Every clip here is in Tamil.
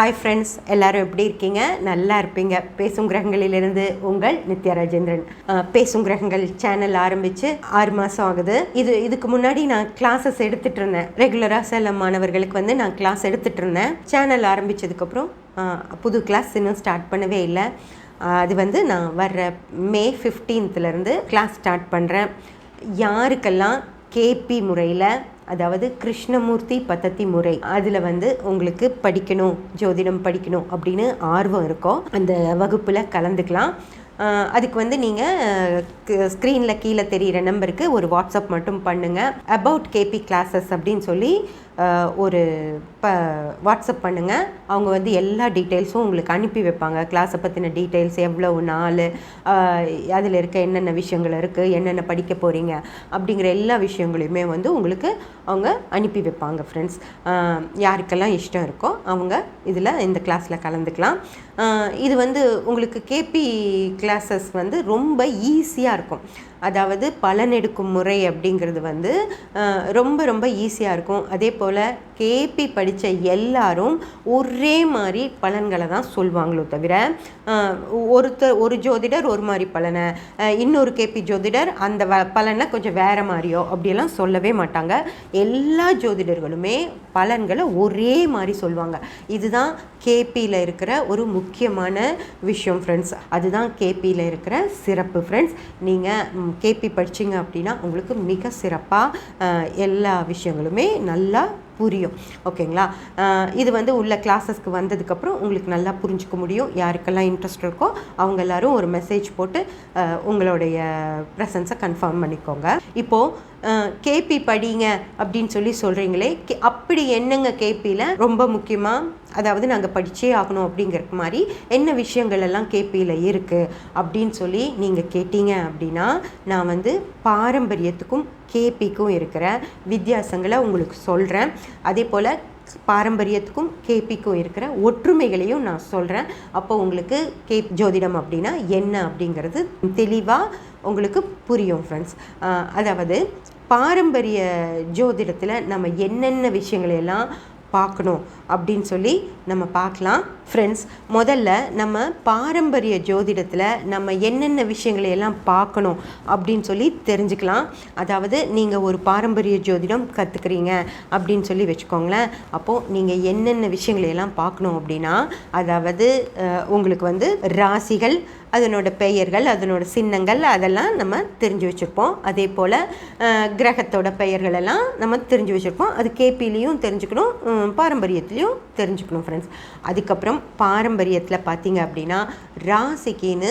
ஹாய் ஃப்ரெண்ட்ஸ், எல்லோரும் எப்படி இருக்கீங்க? நல்லா இருப்பீங்க. பேசும் கிரகங்களிலிருந்து உங்கள் நித்யா ராஜேந்திரன். பேசும் கிரகங்கள் சேனல் ஆரம்பித்து 6 மாதம் ஆகுது. இதுக்கு முன்னாடி நான் கிளாஸஸ் எடுத்துகிட்டு இருந்தேன். ரெகுலராக சில மாணவர்களுக்கு நான் கிளாஸ் எடுத்துகிட்டு இருந்தேன். சேனல் ஆரம்பித்ததுக்கப்புறம் புது கிளாஸ் இன்னும் ஸ்டார்ட் பண்ணவே இல்லை. அது நான் வர்ற மே 15லேருந்து கிளாஸ் ஸ்டார்ட் பண்ணுறேன். யாருக்கெல்லாம் கேபி முறையில், அதாவது கிருஷ்ணமூர்த்தி பத்ததி முறை, அதில் உங்களுக்கு படிக்கணும், ஜோதிடம் படிக்கணும் அப்படின்னு ஆர்வம் இருக்கோ அந்த வகுப்பில் கலந்துக்கலாம். அதுக்கு நீங்கள் ஸ்க்ரீனில் கீழே தெரிகிற நம்பருக்கு ஒரு வாட்ஸ்அப் மட்டும் பண்ணுங்கள். அபவுட் கேபி கிளாஸஸ் அப்படின்னு சொல்லி ஒரு வாட்ஸ்அப் பண்ணுங்கள். அவங்க எல்லா டீட்டெயில்ஸும் உங்களுக்கு அனுப்பி வைப்பாங்க. கிளாஸை பற்றின டீட்டெயில்ஸ், எவ்வளவு நாள், அதில் இருக்க என்னென்ன விஷயங்கள் இருக்குது, என்னென்ன படிக்க போகிறீங்க அப்படிங்கிற எல்லா விஷயங்களையுமே உங்களுக்கு அவங்க அனுப்பி வைப்பாங்க. ஃப்ரெண்ட்ஸ், யாருக்கெல்லாம் இஷ்டம் இருக்கோ அவங்க இந்த கிளாஸில் கலந்துக்கலாம். இது உங்களுக்கு கேபி கிளாஸஸ் ரொம்ப ஈஸியாக இருக்கும். அதாவது பலன் எடுக்கும் முறை அப்படிங்கிறது ரொம்ப ரொம்ப ஈஸியாக இருக்கும். அதே போல் கேபி படித்த எல்லாரும் ஒரே மாதிரி பலன்களை தான் சொல்லுவாங்களோ தவிர, ஒரு ஜோதிடர் ஒரு மாதிரி பலனை, இன்னொரு கேபி ஜோதிடர் அந்த பலனை கொஞ்சம் வேறு மாதிரியோ அப்படியெல்லாம் சொல்லவே மாட்டாங்க. எல்லா ஜோதிடர்களுமே பலன்களை ஒரே மாதிரி சொல்லுவாங்க. இதுதான் கேபியில் இருக்கிற ஒரு முக்கியமான விஷயம் ஃப்ரெண்ட்ஸ். அதுதான் கேபியில் இருக்கிற சிறப்பு ஃப்ரெண்ட்ஸ். நீங்கள் கேபி படிச்சிங்க அப்படின்னா உங்களுக்கு மிக சிறப்பாக எல்லா விஷயங்களுமே நல்லா புரியும். ஓகேங்களா? இது உள்ள கிளாஸஸ்க்கு வந்ததுக்கப்புறம் உங்களுக்கு நல்லா புரிஞ்சுக்க முடியும். யாருக்கெல்லாம் இன்ட்ரெஸ்ட் இருக்கோ அவங்க எல்லோரும் ஒரு மெசேஜ் போட்டு உங்களுடைய ப்ரெசன்ஸை கன்ஃபார்ம் பண்ணிக்கோங்க. இப்போது கேபி படிங்க அப்படின்னு சொல்லி சொல்கிறீங்களே, அப்படி என்னங்க கேபியில் ரொம்ப முக்கியமாக, அதாவது நாங்கள் படித்தே ஆகணும் அப்படிங்கிற மாதிரி என்ன விஷயங்கள் எல்லாம் கேபியில் இருக்குது அப்படின்னு சொல்லி நீங்கள் கேட்டீங்க அப்படின்னா, நான் பாரம்பரியத்துக்கும் கேபிக்கும் இருக்கிற வித்தியாசங்களை உங்களுக்கு சொல்கிறேன். அதே போல் பாரம்பரியத்துக்கும் கேபிக்கும் இருக்கிற ஒற்றுமைகளையும் நான் சொல்கிறேன். அப்போ உங்களுக்கு ஜோதிடம் அப்படின்னா என்ன அப்படிங்கிறது தெளிவாக உங்களுக்கு புரியும் ஃப்ரெண்ட்ஸ். அதாவது பாரம்பரிய ஜோதிடத்தில் நம்ம என்னென்ன விஷயங்களையெல்லாம் பார்க்கணும் அப்படின்னு சொல்லி நம்ம பார்க்கலாம் ஃப்ரெண்ட்ஸ். முதல்ல நம்ம பாரம்பரிய ஜோதிடத்தில் நம்ம என்னென்ன விஷயங்களை எல்லாம் பார்க்கணும் அப்படின்னு சொல்லி தெரிஞ்சுக்கலாம். அதாவது நீங்கள் ஒரு பாரம்பரிய ஜோதிடம் கற்றுக்குறீங்க அப்படின்னு சொல்லி வச்சுக்கோங்களேன். அப்போது நீங்கள் என்னென்ன விஷயங்களை எல்லாம் பார்க்கணும் அப்படின்னா, அதாவது உங்களுக்கு ராசிகள், அதனோட பெயர்கள், அதனோட சின்னங்கள், அதெல்லாம் நம்ம தெரிஞ்சு வச்சுருப்போம். அதே போல் கிரகத்தோட பெயர்கள் எல்லாம் நம்ம தெரிஞ்சு வச்சுருப்போம். அது கேபிலையும் தெரிஞ்சுக்கணும், பாரம்பரியத்துலேயும் தெரிஞ்சுக்கணும் ஃப்ரெண்ட்ஸ். அதுக்கப்புறம் பாரம்பரியத்தில் பார்த்தீங்க அப்படின்னா ராசிக்குன்னு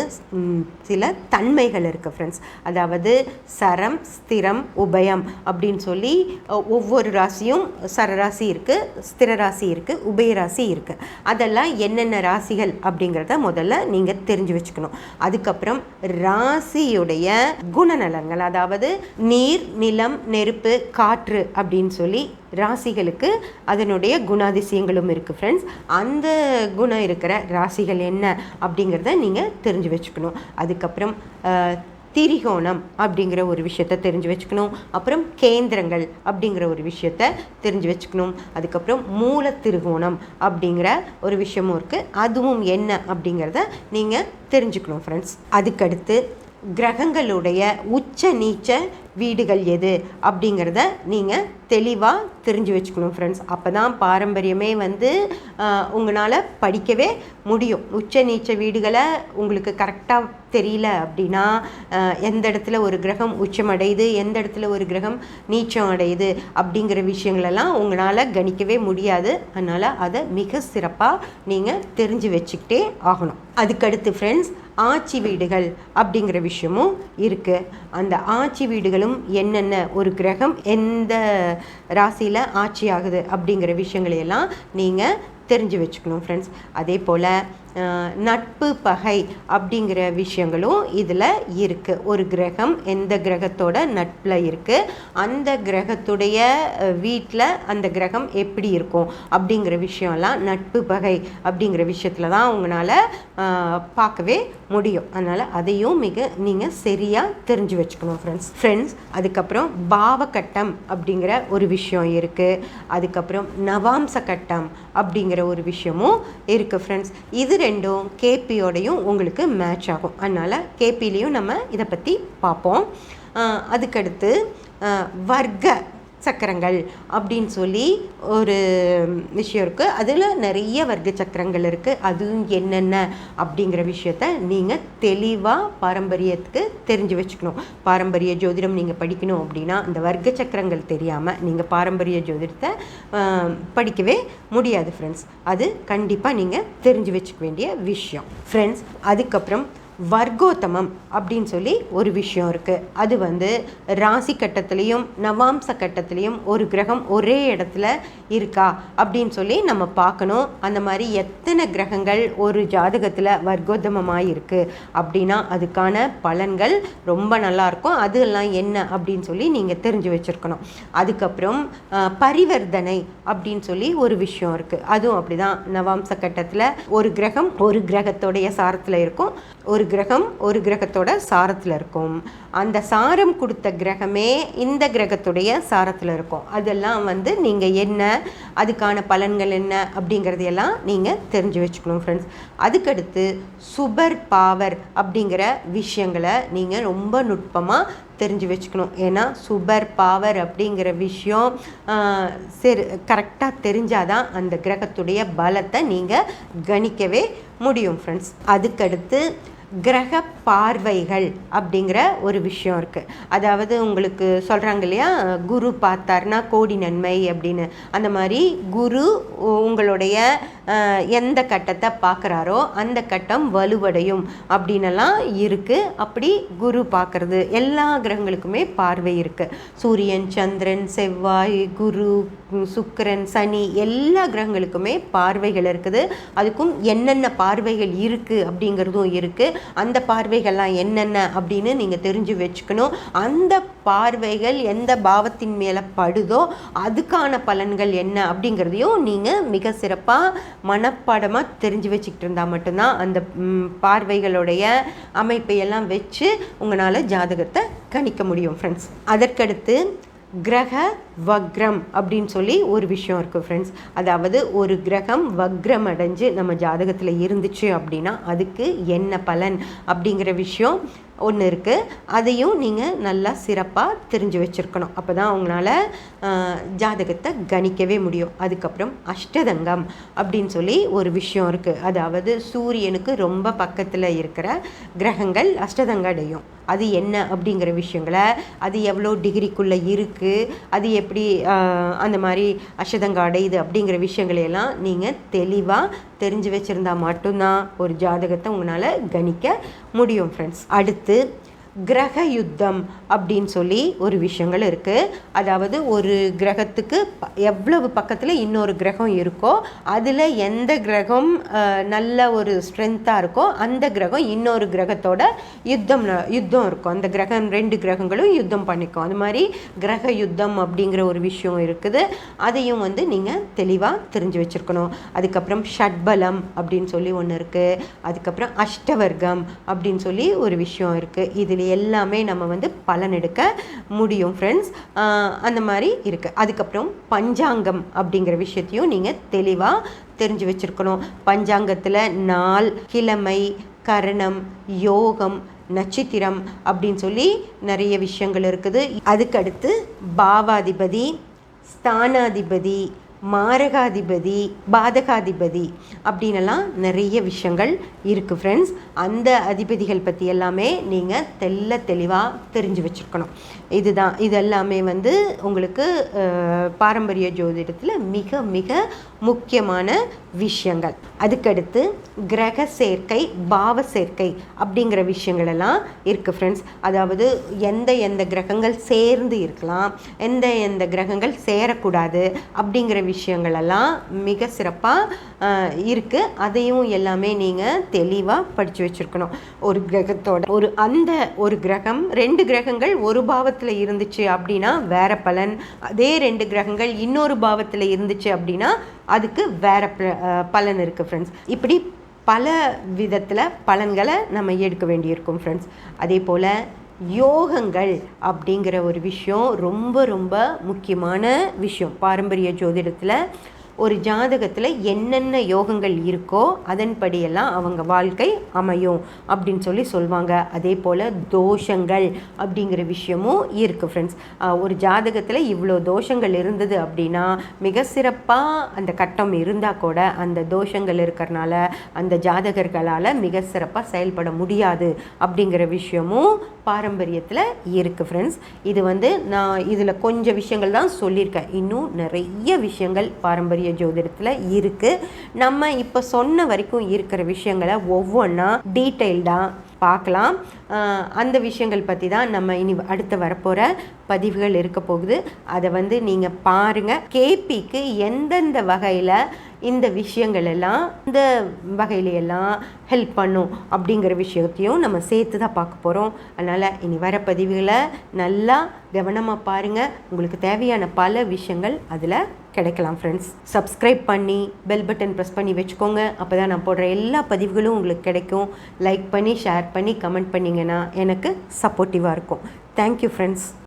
சில தன்மைகள் இருக்குது ஃப்ரெண்ட்ஸ். அதாவது சரம், ஸ்திரம், உபயம் அப்படின்னு சொல்லி ஒவ்வொரு ராசியும் சரராசி இருக்குது, ஸ்திர ராசி இருக்குது, உபயராசி இருக்குது. அதெல்லாம் என்னென்ன ராசிகள் அப்படிங்கிறத முதல்ல நீங்கள் தெரிஞ்சு வச்சுக்கணும். அதுக்கப்புறம் ராசியுடைய குணநலன்கள், அதாவது நீர், நிலம், நெருப்பு, காற்று அப்படின்னு சொல்லி ராசிகளுக்கு அதனுடைய குணாதிசயங்களும் இருக்குது ஃப்ரெண்ட்ஸ். அந்த குணம் இருக்கிற ராசிகள் என்ன அப்படிங்கிறத நீங்கள் தெரிஞ்சு வச்சுக்கணும். அதுக்கப்புறம் திரிகோணம் அப்படிங்கிற ஒரு விஷயத்தை தெரிஞ்சு வச்சுக்கணும். அப்புறம் கேந்திரங்கள் அப்படிங்கிற ஒரு விஷயத்தை தெரிஞ்சு வச்சுக்கணும். அதுக்கப்புறம் மூல திரிகோணம் அப்படிங்கிற ஒரு விஷயமும் இருக்குது. அதுவும் என்ன அப்படிங்கிறத நீங்கள் தெரிஞ்சுக்கணும் ஃப்ரெண்ட்ஸ். அதுக்கடுத்து கிரகங்களுடைய உச்ச நீச்ச வீடுகள் எது அப்படிங்கிறத நீங்கள் தெளிவாக தெரிஞ்சு வச்சுக்கணும் ஃப்ரெண்ட்ஸ். அப்போ தான் பாரம்பரியமே உங்களால் படிக்கவே முடியும். உச்ச நீச்ச வீடுகளை உங்களுக்கு கரெக்டாக தெரியல அப்படின்னா, எந்த இடத்துல ஒரு கிரகம் உச்சம் அடையுது, எந்த இடத்துல ஒரு கிரகம் நீச்சம் அடையுது அப்படிங்கிற விஷயங்களெல்லாம் உங்களால் கணிக்கவே முடியாது. அதனால் அதை மிக சிறப்பாக நீங்கள் தெரிஞ்சு வச்சுக்கிட்டே ஆகணும். அதுக்கடுத்து ஃப்ரெண்ட்ஸ், ஆட்சி வீடுகள் அப்படிங்கிற விஷயமும் இருக்குது. அந்த ஆட்சி வீடுகளும் என்னென்ன, ஒரு கிரகம் எந்த ராசியில் ஆட்சி ஆகுது அப்படிங்கிற விஷயங்களையெல்லாம் நீங்கள் தெரிஞ்சு வச்சுக்கணும் ஃப்ரெண்ட்ஸ். அதே போல் நட்பு பகை அப்படிங்கிற விஷயங்களும் இதில் இருக்குது. ஒரு கிரகம் எந்த கிரகத்தோட நட்பில் இருக்குது, அந்த கிரகத்துடைய வீட்டில் அந்த கிரகம் எப்படி இருக்கும் அப்படிங்கிற விஷயம்லாம் நட்பு பகை அப்படிங்கிற விஷயத்தில் தான் உங்களால் பார்க்கவே முடியும். அதனால் அதையும் நீங்கள் சரியாக தெரிஞ்சு வச்சுக்கணும் ஃப்ரெண்ட்ஸ். அதுக்கப்புறம் பாவகட்டம் அப்படிங்கிற ஒரு விஷயம் இருக்குது. அதுக்கப்புறம் நவாம்ச கட்டம் அப்படிங்கிற ஒரு விஷயமும் இருக்குது ஃப்ரெண்ட்ஸ். இது ரெண்டும் கேபியோடையும் உங்களுக்கு மேட்ச் ஆகும். அதனால் கேபிலையும் நம்ம இதை பற்றி பார்ப்போம். அதுக்கடுத்து வர்க்க சக்கரங்கள் அப்படின்னு சொல்லி ஒரு விஷயம் இருக்குது. அதில் நிறைய வர்க்க சக்கரங்கள் இருக்குது. அதுவும் என்னென்ன அப்படிங்கிற விஷயத்த நீங்கள் தெளிவாக பாரம்பரியத்துக்கு தெரிஞ்சு வச்சுக்கணும். பாரம்பரிய ஜோதிடம் நீங்கள் படிக்கணும் அப்படின்னா அந்த வர்க்க சக்கரங்கள் தெரியாமல் நீங்கள் பாரம்பரிய ஜோதிடத்தை படிக்கவே முடியாது ஃப்ரெண்ட்ஸ். அது கண்டிப்பாக நீங்கள் தெரிஞ்சு வச்சுக்க வேண்டிய விஷயம் ஃப்ரெண்ட்ஸ். அதுக்கப்புறம் வர்க்கோத்தமம் அப்படின்னு சொல்லி ஒரு விஷயம் இருக்குது. அது ராசி கட்டத்துலேயும் நவாம்ச கட்டத்துலேயும் ஒரு கிரகம் ஒரே இடத்துல இருக்கா அப்படின்னு சொல்லி நம்ம பார்க்கணும். அந்த மாதிரி எத்தனை கிரகங்கள் ஒரு ஜாதகத்தில் வர்க்கோத்தமமாக இருக்குது அப்படின்னா அதுக்கான பலன்கள் ரொம்ப நல்லாயிருக்கும். அதெல்லாம் என்ன அப்படின்னு சொல்லி நீங்கள் தெரிஞ்சு வச்சுருக்கணும். அதுக்கப்புறம் பரிவர்த்தனை அப்படின்னு சொல்லி ஒரு விஷயம் இருக்குது. அதுவும் அப்படி தான். நவாம்ச கட்டத்தில் ஒரு கிரகம் ஒரு கிரகத்தோடைய சாரத்தில் இருக்கும், ஒரு கிரகம் ஒரு கிரகத்தோட சாரத்தில் இருக்கும். அந்த சாரம் கொடுத்த கிரகமே இந்த கிரகத்துடைய சாரத்தில் இருக்கும். அதெல்லாம் நீங்கள் என்ன, அதுக்கான பலன்கள் என்ன அப்படிங்கிறதையெல்லாம் நீங்கள் தெரிஞ்சு வச்சுக்கணும் ஃப்ரெண்ட்ஸ். அதுக்கடுத்து சுபர் பாவர் அப்படிங்கிற விஷயங்களை நீங்கள் ரொம்ப நுட்பமாக தெரிஞ்சு வச்சுக்கணும். ஏன்னா சுபர் பாவர் அப்படிங்கிற விஷயம் சரி கரெக்டாக தெரிஞ்சாதான் அந்த கிரகத்துடைய பலத்தை நீங்கள் கணிக்கவே முடியும் ஃப்ரெண்ட்ஸ். அதுக்கடுத்து கிரக பார்வைகள் அப்படிங்கிற ஒரு விஷயம் இருக்குது. அதாவது உங்களுக்கு சொல்கிறாங்க இல்லையா, குரு பார்த்தார்னா கோடி நன்மை அப்படின்னு. அந்த மாதிரி குரு உங்களுடைய எந்த கட்டத்தை பார்க்குறாரோ அந்த கட்டம் வலுவடையும் அப்படின்னலாம் இருக்குது. அப்படி குரு பார்க்குறது எல்லா கிரகங்களுக்குமே பார்வை இருக்குது. சூரியன், சந்திரன், செவ்வாய், குரு, சுக்கிரன், சனி எல்லா கிரகங்களுக்குமே பார்வைகள் இருக்குது. அதுக்கும் என்னென்ன பார்வைகள் இருக்குது அப்படிங்கிறதும் இருக்குது. அந்த பார்வைகள்லாம் என்னென்ன அப்படின்னு நீங்கள் தெரிஞ்சு வச்சுக்கணும். அந்த பார்வைகள் எந்த பாவத்தின் மேலே படுதோ அதுக்கான பலன்கள் என்ன அப்படிங்கிறதையும் நீங்கள் மிக சிறப்பாக மனப்பாடமாக தெரிஞ்சு வச்சுக்கிட்டு இருந்தால் மட்டும்தான் அந்த பார்வைகளுடைய அமைப்பை எல்லாம் வச்சு உங்களால் ஜாதகத்தை கணிக்க முடியும் ஃப்ரெண்ட்ஸ். அதற்கடுத்து கிரக வக்ரம் அப்படின்னு சொல்லி ஒரு விஷயம் இருக்குது ஃப்ரெண்ட்ஸ். அதாவது ஒரு கிரகம் வக்ரம் அடைஞ்சு நம்ம ஜாதகத்தில் இருந்துச்சு அப்படின்னா அதுக்கு என்ன பலன் அப்படிங்கிற விஷயம் ஒன்று இருக்குது. அதையும் நீங்கள் நல்லா சிறப்பாக தெரிஞ்சு வச்சுருக்கணும். அப்போ தான் உங்களால் ஜாதகத்தை கணிக்கவே முடியும். அதுக்கப்புறம் அஷ்டதங்கம் அப்படின்னு சொல்லி ஒரு விஷயம் இருக்குது. அதாவது சூரியனுக்கு ரொம்ப பக்கத்தில் இருக்கிற கிரகங்கள் அஷ்டதங்கம் அடையும். அது என்ன அப்படிங்கிற விஷயங்களை, அது எவ்வளோ டிகிரிக்குள்ளே இருக்குது, அது எப்படி அந்த மாதிரி அஷ்டதங்கம் அடையுது அப்படிங்கிற விஷயங்களையெல்லாம் நீங்கள் தெளிவாக தெரிஞ்சு வச்சுருந்தா மட்டும்தான் ஒரு ஜாதகத்தை உங்களால் கணிக்க முடியும் ஃப்ரெண்ட்ஸ். அடுத்து கிரக யுத்தம் அப்படின்னு சொல்லி ஒரு விஷயங்கள் இருக்குது. அதாவது ஒரு கிரகத்துக்கு எவ்வளவு பக்கத்தில் இன்னொரு கிரகம் இருக்கோ அதில் எந்த கிரகம் நல்ல ஒரு ஸ்ட்ரென்த்தாக இருக்கோ அந்த கிரகம் இன்னொரு கிரகத்தோட யுத்தம் இருக்கும். அந்த கிரகம் ரெண்டு கிரகங்களும் யுத்தம் பண்ணிக்கும். அது மாதிரி கிரக யுத்தம் அப்படிங்கிற ஒரு விஷயம் இருக்குது. அதையும் நீங்கள் தெளிவாக தெரிஞ்சு வச்சுருக்கணும். அதுக்கப்புறம் ஷட்பலம் அப்படின்னு சொல்லி ஒன்று இருக்குது. அதுக்கப்புறம் அஷ்டவர்க்கம் அப்படின்னு சொல்லி ஒரு விஷயம் இருக்குது. இதில் எல்லாமே நம்ம பலன் எடுக்க முடியும் ஃப்ரெண்ட்ஸ். அந்த மாதிரி இருக்குது. அதுக்கப்புறம் பஞ்சாங்கம் அப்படிங்கிற விஷயத்தையும் நீங்கள் தெளிவாக தெரிஞ்சு வச்சுருக்கணும். பஞ்சாங்கத்தில் நாள், கிழமை, கரணம், யோகம், நட்சத்திரம் அப்படின்னு சொல்லி நிறைய விஷயங்கள் இருக்குது. அதுக்கடுத்து பாவாதிபதி, ஸ்தானாதிபதி, மாரகாதிபதி, பாதகாதிபதி அப்படின்னலாம் நிறைய விஷயங்கள் இருக்குது ஃப்ரெண்ட்ஸ். அந்த அதிபதிகள் பற்றி எல்லாமே நீங்கள் தெளிவாக தெரிஞ்சு வச்சுருக்கணும். இது எல்லாமே உங்களுக்கு பாரம்பரிய ஜோதிடத்தில் மிக மிக முக்கியமான விஷயங்கள். அதுக்கடுத்து கிரக சேர்க்கை, பாவ சேர்க்கை அப்படிங்கிற விஷயங்கள் எல்லாம் இருக்குது ஃப்ரெண்ட்ஸ். அதாவது எந்த கிரகங்கள் சேர்ந்து இருக்கலாம், எந்த கிரகங்கள் சேரக்கூடாது அப்படிங்கிற விஷயங்கள் எல்லாம் மிக சிறப்பாக இருக்குது. அதையும் எல்லாமே நீங்கள் தெளிவாக படித்து வச்சுருக்கணும். ஒரு கிரகத்தோட ஒரு கிரகம் 2 கிரகங்கள் ஒரு பாவத்தில் இருந்துச்சு அப்படின்னா வேற பலன், அதே 2 கிரகங்கள் இன்னொரு பாவத்தில் இருந்துச்சு அப்படின்னா அதுக்கு வேற பலன் இருக்குது ஃப்ரெண்ட்ஸ். இப்படி பல விதத்தில் பலன்களை நம்ம எடுக்க வேண்டியிருக்கும் ஃப்ரெண்ட்ஸ். அதே போல் யோகங்கள் அப்படிங்கிற ஒரு விஷயம் ரொம்ப ரொம்ப முக்கியமான விஷயம். பாரம்பரிய ஜோதிடத்தில் ஒரு ஜாதகத்தில் என்னென்ன யோகங்கள் இருக்கோ அதன்படியெல்லாம் அவங்க வாழ்க்கை அமையும் அப்படின்னு சொல்லுவாங்க. அதே போல் தோஷங்கள் அப்படிங்கிற விஷயமும் இருக்குது ஃப்ரெண்ட்ஸ். ஒரு ஜாதகத்தில் இவ்வளோ தோஷங்கள் இருந்தது அப்படின்னா மிக சிறப்பாக அந்த கட்டம் இருந்தால் கூட அந்த தோஷங்கள் இருக்கிறனால அந்த ஜாதகர்களால் மிக சிறப்பாக செயல்பட முடியாது அப்படிங்கிற விஷயமும் பாரம்பரியத்தில் இருக்குது ஃப்ரெண்ட்ஸ். இது நான் இதில் கொஞ்சம் விஷயங்கள் தான் சொல்லியிருக்கேன். இன்னும் நிறைய விஷயங்கள் பாரம்பரிய ஜோதிடத்தில் இருக்குது. நம்ம இப்போ சொன்ன வரைக்கும் இருக்கிற விஷயங்களை ஒவ்வொன்றா டீட்டெயில்டாக பார்க்கலாம். அந்த விஷயங்கள் பற்றி தான் நம்ம இனி அடுத்து வரப்போகிற பதிவுகள் இருக்க போகுது. அதை நீங்கள் பாருங்கள். கேபிக்கு எந்தெந்த வகையில் இந்த விஷயங்கள் எல்லாம் இந்த வகையிலையெல்லாம் ஹெல்ப் பண்ணும் அப்படிங்கிற விஷயத்தையும் நம்ம சேர்த்து தான் பார்க்க போகிறோம். அதனால் இனி வர பதிவுகளை நல்லா கவனமாக பாருங்கள். உங்களுக்கு தேவையான பல விஷயங்கள் அதில் கிடைக்கலாம் ஃப்ரெண்ட்ஸ். சப்ஸ்கிரைப் பண்ணி பெல் பட்டன் ப்ரெஸ் பண்ணி வச்சுக்கோங்க. அப்போ தான் நான் போடுற எல்லா பதிவுகளும் உங்களுக்கு கிடைக்கும். லைக் பண்ணி ஷேர் பண்ணி கமெண்ட் பண்ணிங்கன்னா எனக்கு சப்போர்ட்டிவாக இருக்கும். Thank you friends.